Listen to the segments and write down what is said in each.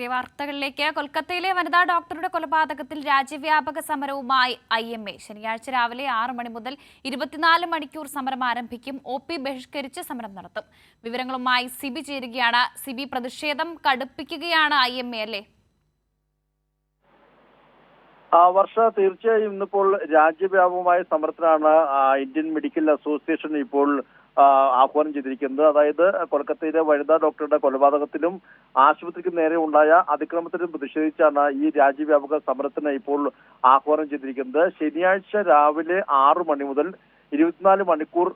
വാർത്തകളിലേക്ക്. കൊൽക്കത്തയിലെ വനിതാ ഡോക്ടറുടെ കൊലപാതകത്തിൽ രാജ്യവ്യാപക സമരവുമായി IMA. ശനിയാഴ്ച രാവിലെ 6 മണി മുതൽ 24 മണിക്കൂർ സമരം ആരംഭിക്കും. OP ബഹിഷ്കരിച്ച് സമരം നടത്തും. വിവരങ്ങളുമായി സിബി ചേരുകയാണ്. സിബി, പ്രതിഷേധം കടുപ്പിക്കുകയാണ് IMA അല്ലേ? വർഷ, തീർച്ചയായും ഇന്നിപ്പോൾ രാജ്യവ്യാപകമായ സമരത്തിനാണ് ഇന്ത്യൻ മെഡിക്കൽ അസോസിയേഷൻ ഇപ്പോൾ ആഹ്വാനം ചെയ്തിരിക്കുന്നത്. അതായത് കൊൽക്കത്തയിലെ വനിതാ ഡോക്ടറുടെ കൊലപാതകത്തിലും ആശുപത്രിക്ക് നേരെ ഉണ്ടായ അതിക്രമത്തിലും പ്രതിഷേധിച്ചാണ് ഈ രാജ്യവ്യാപക സമരത്തിന് ഇപ്പോൾ ആഹ്വാനം ചെയ്തിരിക്കുന്നത്. ശനിയാഴ്ച രാവിലെ 6 മണി മുതൽ 24 മണിക്കൂർ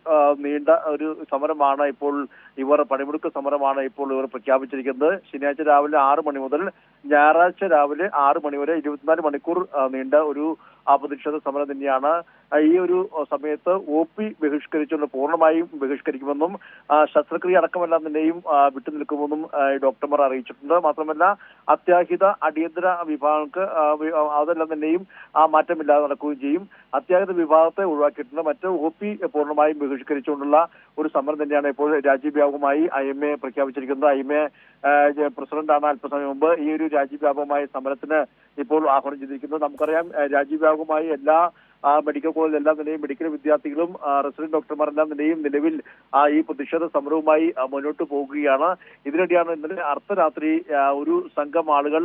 നീണ്ട ഒരു സമരമാണ് ഇപ്പോൾ പണിമുടക്ക് സമരമാണ് ഇപ്പോൾ ഇവർ പ്രഖ്യാപിച്ചിരിക്കുന്നത്. ശനിയാഴ്ച രാവിലെ 6 മണി മുതൽ ഞായറാഴ്ച രാവിലെ 6 മണി വരെ 24 മണിക്കൂർ നീണ്ട ഒരു പ്രതിഷേധ സമരം തന്നെയാണ്. ഈ ഒരു സമയത്ത് OP ബഹിഷ്കരിച്ചുകൊണ്ട് പൂർണ്ണമായും ബഹിഷ്കരിക്കുമെന്നും ശസ്ത്രക്രിയ അടക്കമെല്ലാം തന്നെയും വിട്ടുനിൽക്കുമെന്നും ഡോക്ടർമാർ അറിയിച്ചിട്ടുണ്ട്. മാത്രമല്ല, അത്യാഹിത അടിയന്തര വിഭാഗങ്ങൾക്ക് അതെല്ലാം തന്നെയും മാറ്റമില്ലാതെ നടക്കുകയും ചെയ്യും. അത്യാഹിത വിഭാഗത്തെ ഒഴിവാക്കിയിട്ടുണ്ട്. മറ്റ് OP പൂർണ്ണമായും ബഹിഷ്കരിച്ചുകൊണ്ടുള്ള ഒരു സമരം തന്നെയാണ് ഇപ്പോൾ രാജ്യവ്യാപകമായി IMA പ്രഖ്യാപിച്ചിരിക്കുന്നത്. IMA പ്രസിഡന്റാണ് അല്പസമയം മുമ്പ് ഈ ഒരു രാജ്യവ്യാപകമായ സമരത്തിന് ഇപ്പോൾ ആഹ്വാനം ചെയ്തിരിക്കുന്നത്. നമുക്കറിയാം, രാജ്യവ്യാപകമായി എല്ലാ മെഡിക്കൽ കോളേജിലെല്ലാം തന്നെയും മെഡിക്കൽ വിദ്യാർത്ഥികളും റെസിഡന്റ് ഡോക്ടർമാരെല്ലാം തന്നെയും നിലവിൽ ഈ പ്രതിഷേധ സമരവുമായി മുന്നോട്ട് പോകുകയാണ്. ഇതിനിടെയാണ് ഇന്നലെ അർദ്ധരാത്രി ഒരു സംഘം ആളുകൾ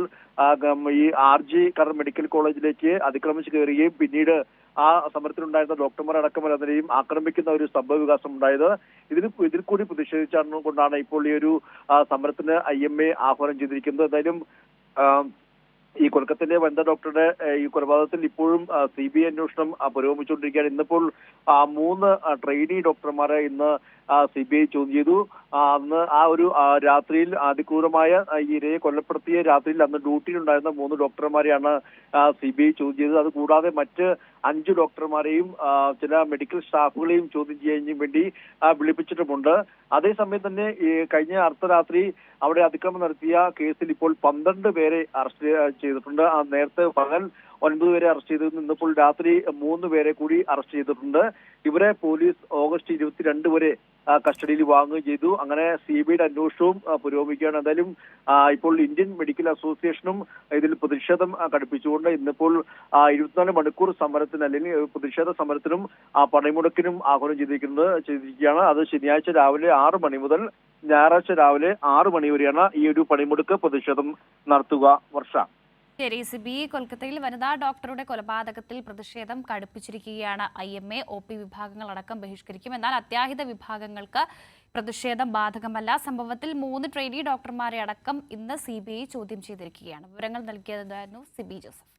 ഈ RG കർ മെഡിക്കൽ കോളേജിലേക്ക് അതിക്രമിച്ചു കയറുകയും പിന്നീട് ആ സമരത്തിലുണ്ടായിരുന്ന ഡോക്ടർമാരടക്കമെല്ലാം ആക്രമിക്കുന്ന ഒരു സംഭവ വികാസം ഉണ്ടായത്. ഇതിൽ കൂടി പ്രതിഷേധിച്ചാണ് കൊണ്ടാണ് ഇപ്പോൾ ഈ ഒരു സമരത്തിന് IMA ആഹ്വാനം ചെയ്തിരിക്കുന്നത്. എന്തായാലും ഈ കൊൽക്കത്തയിലെ വനിതാ ഡോക്ടറുടെ ഈ കൊലപാതകത്തിൽ ഇപ്പോഴും CBI അന്വേഷണം പുരോഗമിച്ചുകൊണ്ടിരിക്കുകയാണ്. ഇന്നിപ്പോൾ 3 ട്രെയിനി ഡോക്ടർമാരെ ഇന്ന് CBI ചോദ്യം ചെയ്തു. അന്ന് ആ ഒരു രാത്രിയിൽ അതിക്രൂരമായ ഈ ഇരയെ കൊലപ്പെടുത്തിയ രാത്രിയിൽ അന്ന് ഡ്യൂട്ടിയിലുണ്ടായിരുന്ന 3 ഡോക്ടർമാരെയാണ് CBI ചോദ്യം ചെയ്തത്. അതുകൂടാതെ മറ്റ് 5 ഡോക്ടർമാരെയും ചില മെഡിക്കൽ സ്റ്റാഫുകളെയും ചോദ്യം ചെയ്യാൻ വേണ്ടി വിളിപ്പിച്ചിട്ടുമുണ്ട്. അതേസമയം തന്നെ ഈ കഴിഞ്ഞ അർദ്ധരാത്രി അവിടെ അതിക്രമം നടത്തിയ കേസിൽ ഇപ്പോൾ 12 പേരെ അറസ്റ്റ് ചെയ്തിട്ടുണ്ട്. നേരത്തെ പകൽ 9 പേരെ അറസ്റ്റ് ചെയ്തിരുന്നു. ഇന്നിപ്പോൾ രാത്രി 3 പേരെ കൂടി അറസ്റ്റ് ചെയ്തിട്ടുണ്ട്. ഇവരെ പോലീസ് ഓഗസ്റ്റ് 22 വരെ കസ്റ്റഡിയിൽ വാങ്ങുകയും ചെയ്തു. അങ്ങനെ CBIയുടെ അന്വേഷണവും പുരോഗമിക്കുകയാണ്. എന്തായാലും ഇപ്പോൾ ഇന്ത്യൻ മെഡിക്കൽ അസോസിയേഷനും ഇതിൽ പ്രതിഷേധം കടുപ്പിച്ചുകൊണ്ട് ഇന്നിപ്പോൾ 24 മണിക്കൂർ സമരത്തിന് അല്ലെങ്കിൽ പ്രതിഷേധ സമരത്തിനും പണിമുടക്കിനും ആഹ്വാനം ചെയ്തിരിക്കുകയാണ്. അത് ശനിയാഴ്ച രാവിലെ 6 മണി മുതൽ ഞായറാഴ്ച രാവിലെ 6 മണി വരെയാണ് ഈ ഒരു പണിമുടക്ക് പ്രതിഷേധം നടത്തുക. വർഷ. ശരി സിബി, കൊൽക്കത്തയിൽ വനിതാ ഡോക്ടറുടെ കൊലപാതകത്തിൽ പ്രതിഷേധം കടുപ്പിച്ചിരിക്കുകയാണ് IMA. OP വിഭാഗങ്ങളടക്കം ബഹിഷ്കരിക്കും. എന്നാൽ അത്യാഹിത വിഭാഗങ്ങൾക്ക് പ്രതിഷേധം ബാധകമല്ല. സംഭവത്തിൽ 3 ട്രെയിനി ഡോക്ടർമാരെ അടക്കം ഇന്ന് CBI ചോദ്യം ചെയ്തിരിക്കുകയാണ്. വിവരങ്ങൾ നൽകിയതായിരുന്നു സിബി ജോസഫ്.